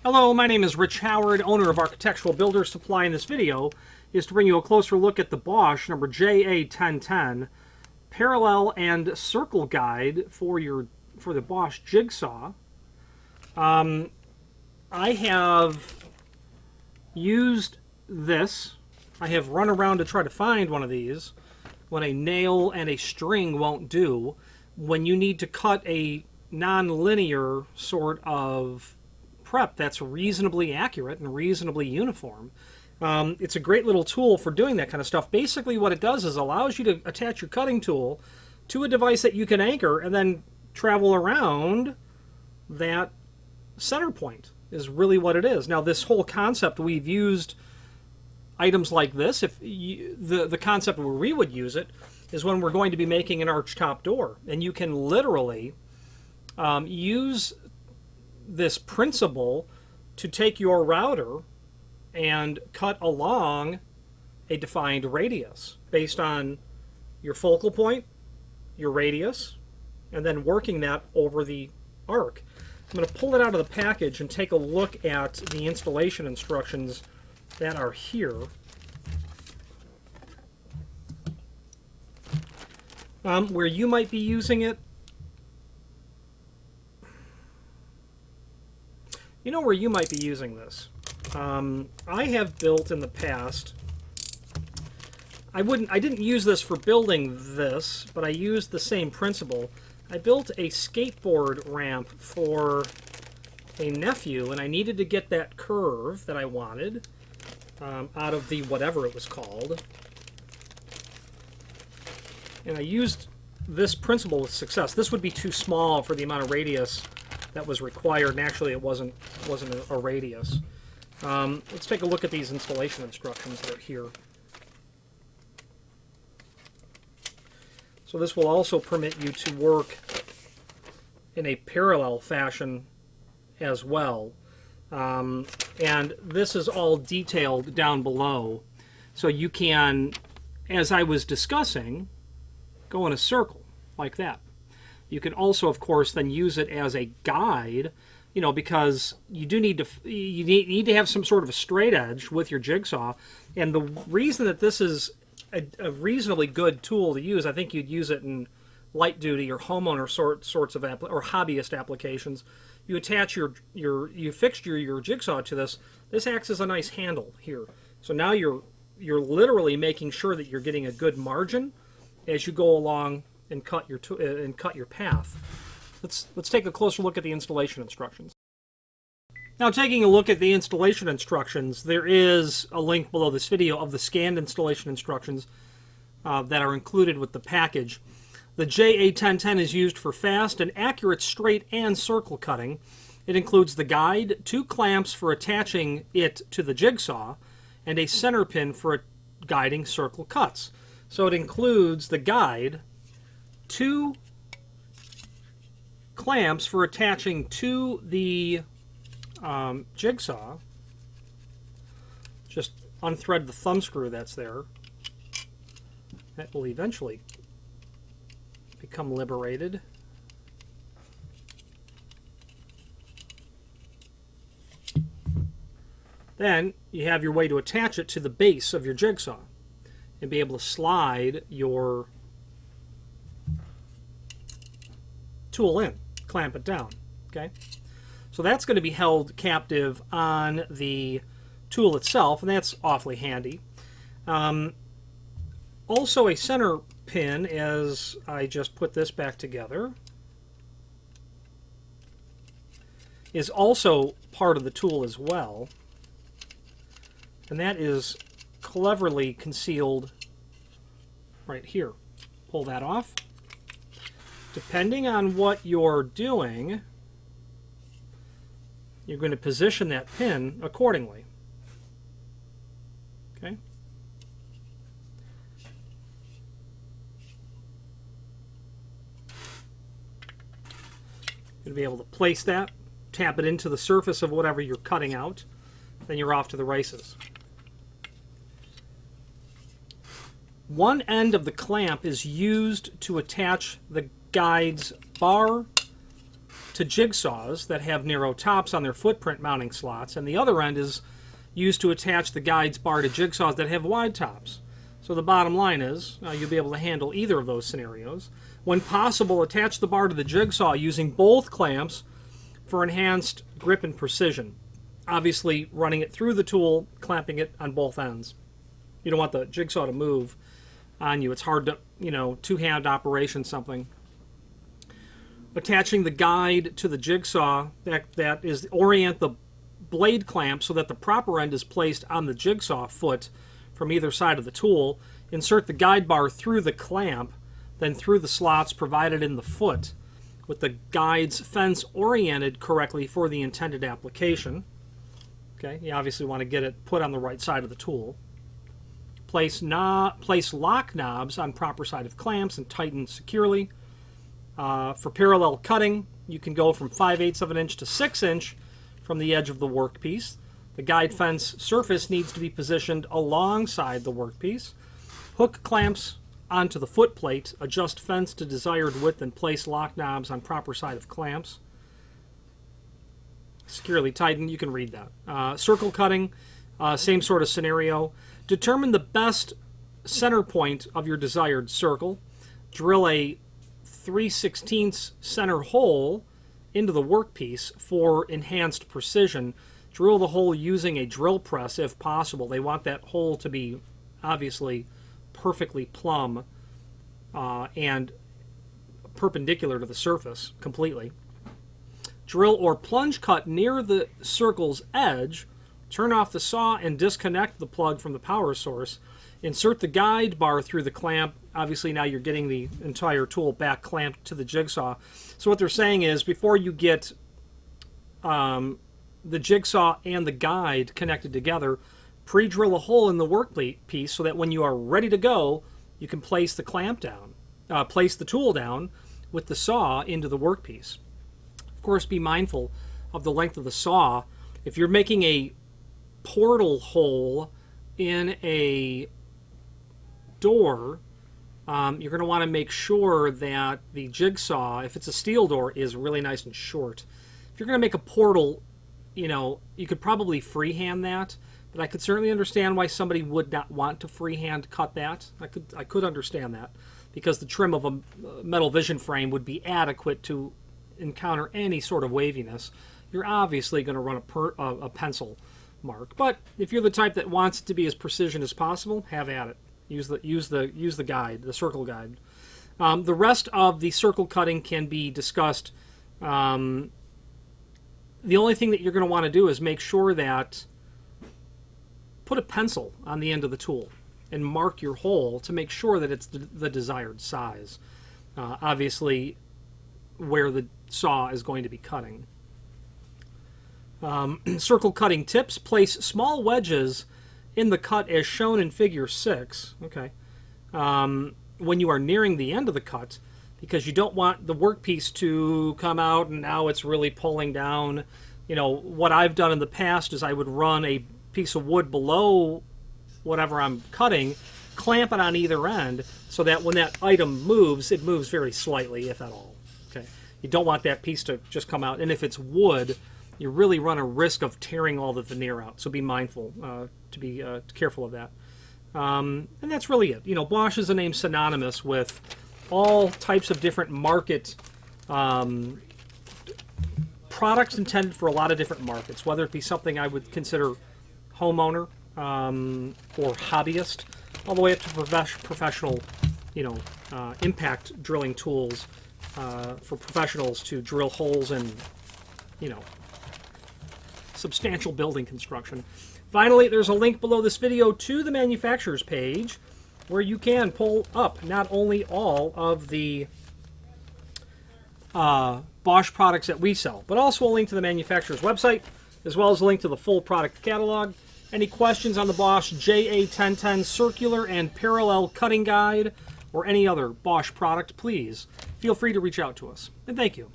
Hello, my name is Rich Howard, owner of Architectural Builder Supply. In this video is to bring you a closer look at the Bosch number JA1010 parallel and circle guide for the Bosch Jig Saw. I have used this. I have run around to try to find one of these when a nail and a string won't do, when you need to cut a non-linear sort of prep that's reasonably accurate and reasonably uniform. It's a great little tool for doing that kind of stuff. Basically what it does is allows you to attach your cutting tool to a device that you can anchor and then travel around that center point is really what it is. Now this whole concept, we've used items like this. If you, the concept where we would use it is when we're going to be making an archtop door, and you can literally use this principle to take your router and cut along a defined radius based on your focal point, your radius, and then working that over the arc. I'm going to pull it out of the package and take a look at the installation instructions that are here. Where you might be using it, you know where you might be using this. I have built in the past, I didn't use this for building this, but I used the same principle. I built a skateboard ramp for a nephew, and I needed to get that curve that I wanted out of the whatever it was called. And I used this principle with success. This would be too small for the amount of radius that was required, and actually it wasn't a radius. Let's take a look at these installation instructions that are here. So this will also permit you to work in a parallel fashion as well. And this is all detailed down below. So you can, as I was discussing, go in a circle like that. You can also, of course, then use it as a guide, you know, because you do need to have some sort of a straight edge with your jigsaw. And the reason that this is a reasonably good tool to use, I think you'd use it in light duty or homeowner sorts of or hobbyist applications. You attach you fix your jigsaw to this. This acts as a nice handle here. So now you're literally making sure that you're getting a good margin as you go along and cut your path. Let's take a closer look at the installation instructions. Now, taking a look at the installation instructions, there is a link below this video of the scanned installation instructions that are included with the package. The JA1010 is used for fast and accurate straight and circle cutting. It includes the guide, 2 clamps for attaching it to the jigsaw, and a center pin for guiding circle cuts. So it includes the guide, 2 clamps for attaching to the jigsaw. Just unthread the thumb screw that's there. That will eventually become liberated. Then you have your way to attach it to the base of your jigsaw and be able to slide your tool in, clamp it down. Okay, so that's going to be held captive on the tool itself, and that's awfully handy. Also a center pin, as I just put this back together, is also part of the tool as well, and that is cleverly concealed right here. Pull that off. Depending on what you're doing, you're going to position that pin accordingly. Okay? You're going to be able to place that, tap it into the surface of whatever you're cutting out, then you're off to the races. One end of the clamp is used to attach the guide's bar to jigsaws that have narrow tops on their footprint mounting slots, and the other end is used to attach the guides bar to jigsaws that have wide tops. So the bottom line is you'll be able to handle either of those scenarios. When possible, attach the bar to the jigsaw using both clamps for enhanced grip and precision. Obviously, running it through the tool, clamping it on both ends. You don't want the jigsaw to move on you. It's hard to, two-hand operation something. Attaching the guide to the jigsaw, that is, orient the blade clamp so that the proper end is placed on the jigsaw foot from either side of the tool. Insert the guide bar through the clamp, then through the slots provided in the foot, with the guide's fence oriented correctly for the intended application. Okay, you obviously want to get it put on the right side of the tool. Place lock knobs on proper side of clamps and tighten securely. For parallel cutting, you can go from 5/8 of an inch to 6 inch from the edge of the workpiece. The guide fence surface needs to be positioned alongside the workpiece. Hook clamps onto the foot plate, adjust fence to desired width, and place lock knobs on proper side of clamps. Securely tighten, you can read that. Circle cutting, same sort of scenario. Determine the best center point of your desired circle. Drill a 3/16 center hole into the workpiece for enhanced precision. Drill the hole using a drill press if possible. They want that hole to be obviously perfectly plumb and perpendicular to the surface completely. Drill or plunge cut near the circle's edge. Turn off the saw and disconnect the plug from the power source. Insert the guide bar through the clamp. Obviously now you're getting the entire tool back clamped to the jigsaw. So what they're saying is before you get the jigsaw and the guide connected together, pre-drill a hole in the workpiece so that when you are ready to go, you can place the clamp down, place the tool down with the saw into the workpiece. Of course, be mindful of the length of the saw. If you're making a portal hole in a door, you're going to want to make sure that the jigsaw, if it's a steel door, is really nice and short. If you're going to make a portal, you could probably freehand that, but I could certainly understand why somebody would not want to freehand cut that. I could understand that, because the trim of a metal vision frame would be adequate to encounter any sort of waviness. You're obviously going to run a pencil mark, but if you're the type that wants it to be as precision as possible, have at it. Use the guide, the circle guide. The rest of the circle cutting can be discussed. The only thing that you're going to want to do is make sure that put a pencil on the end of the tool and mark your hole to make sure that it's the desired size. Obviously, where the saw is going to be cutting. Circle cutting tips: place small wedges in the cut as shown in figure 6. Okay. When you are nearing the end of the cut, because you don't want the workpiece to come out and now it's really pulling down. What I've done in the past is I would run a piece of wood below whatever I'm cutting, clamp it on either end, so that when that item moves, it moves very slightly, if at all. Okay. You don't want that piece to just come out, and if it's wood, you really run a risk of tearing all the veneer out. So be mindful to be careful of that. And that's really it. Bosch is a name synonymous with all types of different market products intended for a lot of different markets, whether it be something I would consider homeowner or hobbyist, all the way up to professional, impact drilling tools for professionals to drill holes in, substantial building construction. Finally, there's a link below this video to the manufacturer's page where you can pull up not only all of the Bosch products that we sell, but also a link to the manufacturer's website, as well as a link to the full product catalog. Any questions on the Bosch JA1010 circular and parallel cutting guide or any other Bosch product, please feel free to reach out to us. And thank you.